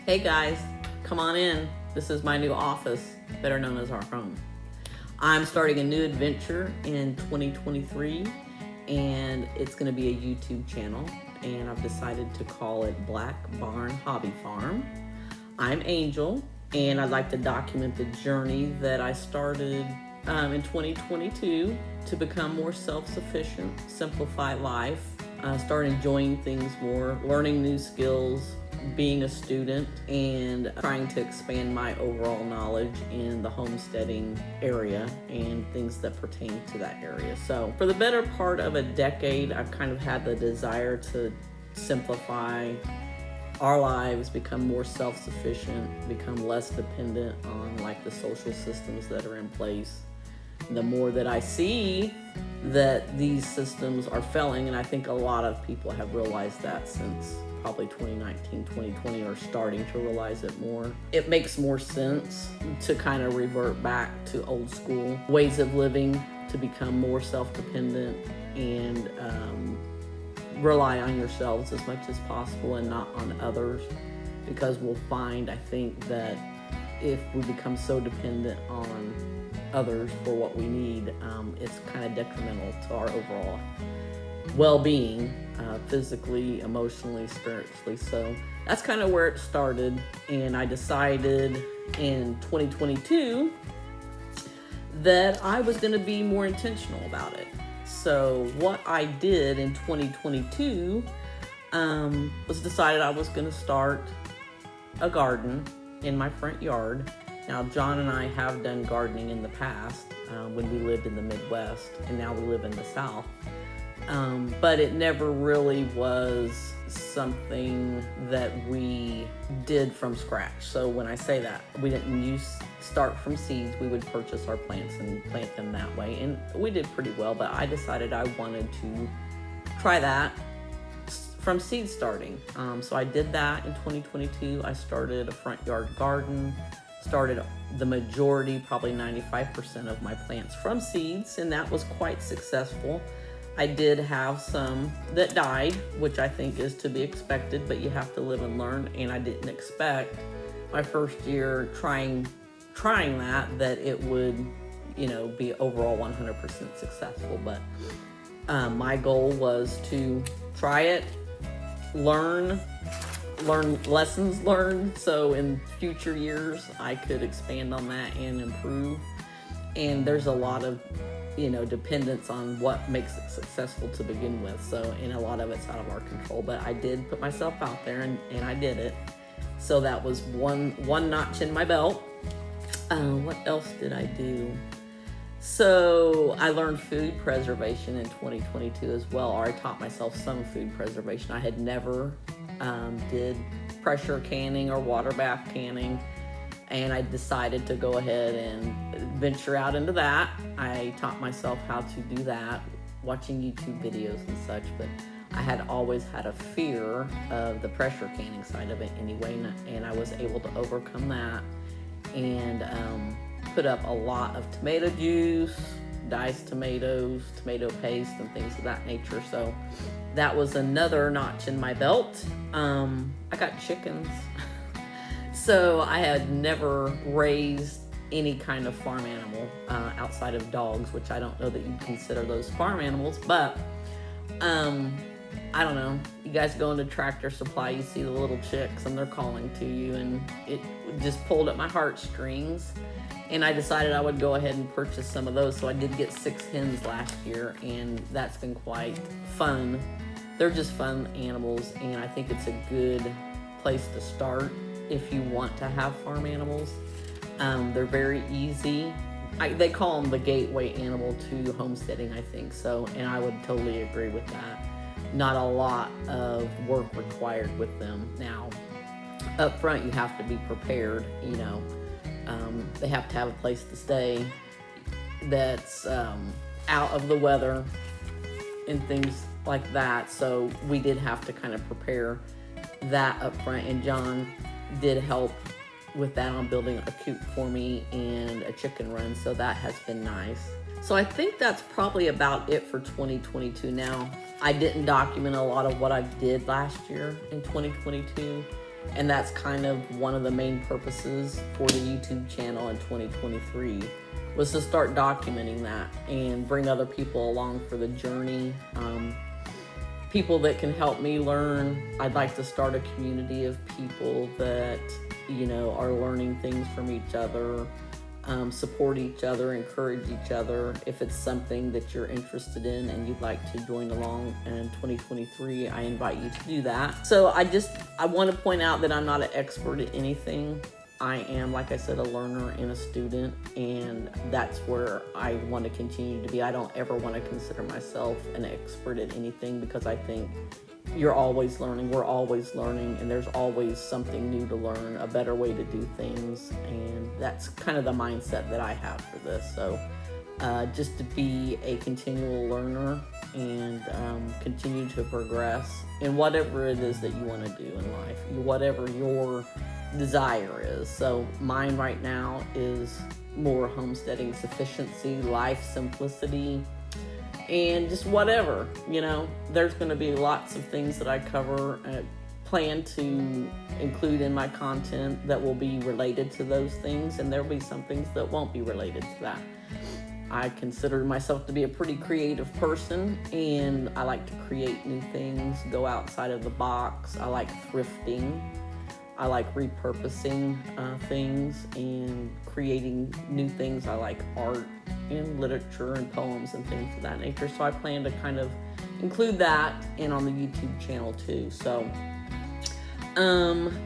Hey guys, come on in. This is my new office, better known as our home. I'm starting a new adventure in 2023, and it's going to be a YouTube channel, and I've decided to call it Black Barn Hobby Farm. I'm Angel, and I'd like to document the journey that I started in 2022 to become more self-sufficient, simplify life, start enjoying things more, learning new skills, being a student, and trying to expand my overall knowledge in the homesteading area and things that pertain to that area. So for the better part of a decade, I've kind of had the desire to simplify our lives, become more self-sufficient, become less dependent on like the social systems that are in place. The more that I see that these systems are failing, and I think a lot of people have realized that since probably 2019, 2020 are starting to realize it more. It makes more sense to kind of revert back to old school ways of living, to become more self-dependent and rely on yourselves as much as possible and not on others, because we'll find, I think, that if we become so dependent on others for what we need, it's kind of detrimental to our overall well-being, physically, emotionally, spiritually. So that's kind of where it started, and I decided in 2022 that I was going to be more intentional about it. So what I did in 2022 was decided I was going to start a garden in my front yard. Now, John and I have done gardening in the past when we lived in the Midwest, and now we live in the South. But it never really was something that we did from scratch. So when I say that, we didn't start from seeds. We would purchase our plants and plant them that way. And we did pretty well, but I decided I wanted to try that from seed starting. So I did that in 2022. I started a front yard garden, started the majority, probably 95% of my plants from seeds, and that was quite successful. I did have some that died, which I think is to be expected, but you have to live and learn, and I didn't expect my first year trying that it would, be overall 100% successful. But my goal was to try it, learn lessons learned, so in future years I could expand on that and improve. And there's a lot of dependence on what makes it successful to begin with, and a lot of it's out of our control, but I did put myself out there and I did it. So that was one notch in my belt. What else did I do? So I learned food preservation in 2022 as well, or I taught myself some food preservation. I had never did pressure canning or water bath canning, and I decided to go ahead and venture out into that. I taught myself how to do that, watching YouTube videos and such, but I had always had a fear of the pressure canning side of it anyway, and I was able to overcome that and put up a lot of tomato juice, diced tomatoes, tomato paste, and things of that nature. So that was another notch in my belt. I got chickens. So I had never raised any kind of farm animal outside of dogs, which I don't know that you'd consider those farm animals, but I don't know. You guys go into Tractor Supply, you see the little chicks and they're calling to you, and it just pulled at my heartstrings, and I decided I would go ahead and purchase some of those. So I did get 6 hens last year, and that's been quite fun. They're just fun animals, and I think it's a good place to start if you want to have farm animals. They're very easy. They call them the gateway animal to homesteading, I think so, and I would totally agree with that. Not a lot of work required with them. Now, up front, you have to be prepared. They have to have a place to stay that's out of the weather and things like that. So we did have to kind of prepare that up front, and John did help with that on building a coop for me and a chicken run, so that has been nice. So I think that's probably about it for 2022. Now, I didn't document a lot of what I did last year in 2022, And that's kind of one of the main purposes for the YouTube channel in 2023, was to start documenting that and bring other people along for the journey. People that can help me learn. I'd like to start a community of people that, are learning things from each other, support each other, encourage each other. If it's something that you're interested in and you'd like to join along in 2023, I invite you to do that. So I want to point out that I'm not an expert at anything. I am, like I said, a learner and a student, and that's where I want to continue to be. I don't ever want to consider myself an expert at anything, because I think you're always learning, we're always learning, and there's always something new to learn, a better way to do things, and that's kind of the mindset that I have for this. So just to be a continual learner and continue to progress in whatever it is that you want to do in life, whatever your desire is. So mine right now is more homesteading sufficiency, life simplicity, and just whatever, there's going to be lots of things that I cover, plan to include in my content that will be related to those things, and there'll be some things that won't be related to that. I consider myself to be a pretty creative person, and I like to create new things, go outside of the box. I like thrifting. I like repurposing things and creating new things. I like art and literature and poems and things of that nature. So I plan to kind of include that in on the YouTube channel too. So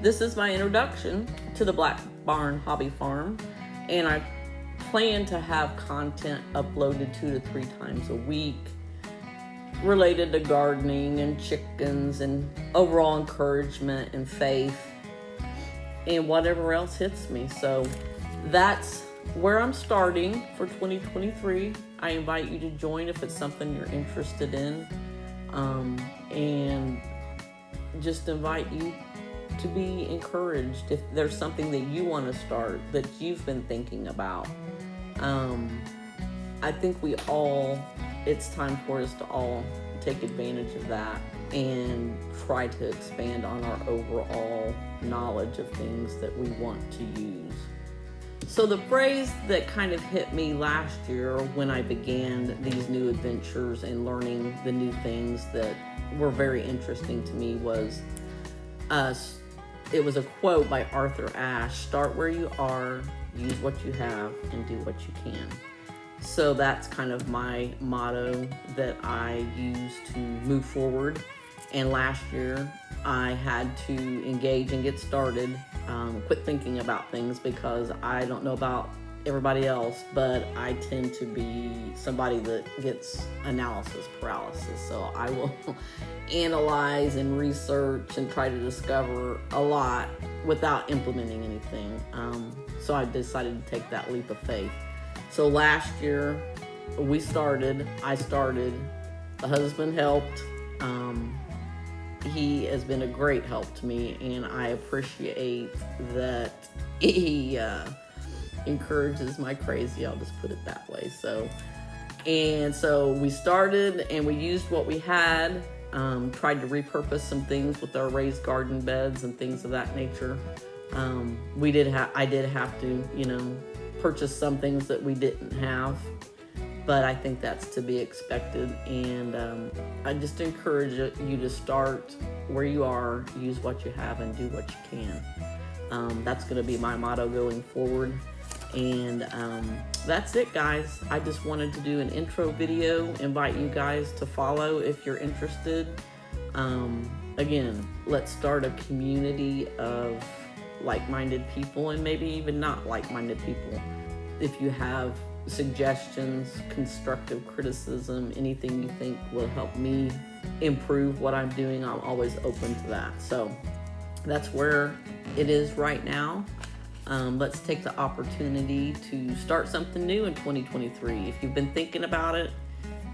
this is my introduction to the Black Barn Hobby Farm, and I plan to have content uploaded 2 to 3 times a week related to gardening and chickens and overall encouragement and faith and whatever else hits me. So that's where I'm starting for 2023. I invite you to join if it's something you're interested in, and just invite you to be encouraged if there's something that you want to start that you've been thinking about. I think it's time for us to all take advantage of that and try to expand on our overall knowledge of things that we want to use. So the phrase that kind of hit me last year when I began these new adventures and learning the new things that were very interesting to me was, it was a quote by Arthur Ashe: "Start where you are, use what you have, and do what you can." So that's kind of my motto that I use to move forward. And last year I had to engage and get started, quit thinking about things, because I don't know about everybody else, but I tend to be somebody that gets analysis paralysis. So I will analyze and research and try to discover a lot without implementing anything. So I decided to take that leap of faith. So last year I started, the husband helped. He has been a great help to me, and I appreciate that he encourages my crazy, I'll just put it that way. So we started and we used what we had, tried to repurpose some things with our raised garden beds and things of that nature. I did have to, purchase some things that we didn't have, but I think that's to be expected. And I just encourage you to start where you are, use what you have, and do what you can. That's going to be my motto going forward. And that's it, guys. I just wanted to do an intro video, invite you guys to follow if you're interested. Again, let's start a community of like-minded people, and maybe even not like-minded people. If you have suggestions, constructive criticism, anything you think will help me improve what I'm doing, I'm always open to that. So that's where it is right now. Let's take the opportunity to start something new in 2023. If you've been thinking about it,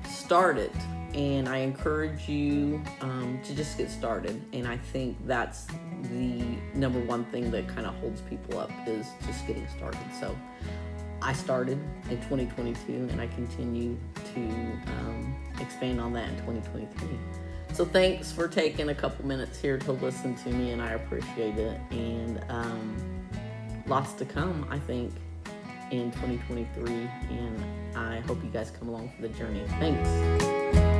start it. And I encourage you to just get started. And I think that's the number one thing that kind of holds people up, is just getting started. So I started in 2022, and I continue to expand on that in 2023. So thanks for taking a couple minutes here to listen to me, and I appreciate it. And lots to come, I think, in 2023, and I hope you guys come along for the journey. Thanks.